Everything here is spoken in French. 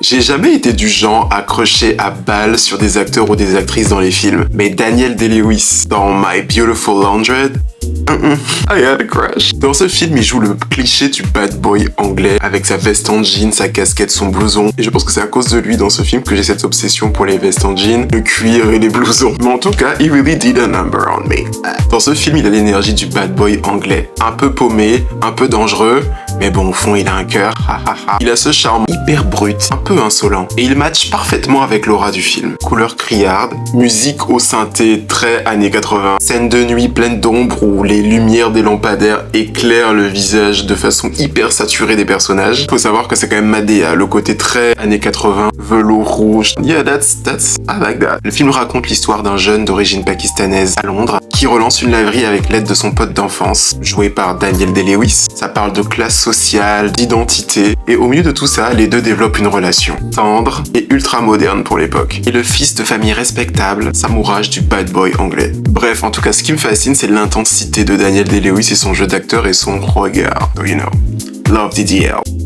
J'ai jamais été du genre à crocher à balle sur des acteurs ou des actrices dans les films, mais Daniel Day-Lewis dans My Beautiful Laundrette, I had a crush. Dans ce film, il joue le cliché du bad boy anglais avec sa veste en jean, sa casquette, son blouson. Et je pense que c'est à cause de lui dans ce film que j'ai cette obsession pour les vestes en jean, le cuir et les blousons. Mais en tout cas, he really did a number on me. Dans ce film, il a l'énergie du bad boy anglais. Un peu paumé, un peu dangereux, mais bon, au fond, il a un cœur. Il a ce charme hyper brut, un peu insolent. Et il match parfaitement avec l'aura du film. Couleur criarde, musique au synthé très années 80, scène de nuit pleine d'ombre où les lumières des lampadaires éclairent le visage de façon hyper saturée des personnages. Faut savoir que c'est quand même Madea, le côté très années 80, velours rouge. Yeah, I like that. Le film raconte l'histoire d'un jeune d'origine pakistanaise à Londres qui relance une laverie avec l'aide de son pote d'enfance, joué par Daniel Day-Lewis. Ça parle de classe sociale, d'identité, et au milieu de tout ça, les deux développent une relation tendre et ultra moderne pour l'époque. Et le fils de famille respectable s'amourage du bad boy anglais. Bref, en tout cas, ce qui me fascine, c'est l'intensité de Daniel Day-Lewis et son jeu d'acteur et son regard. You know, love DDL.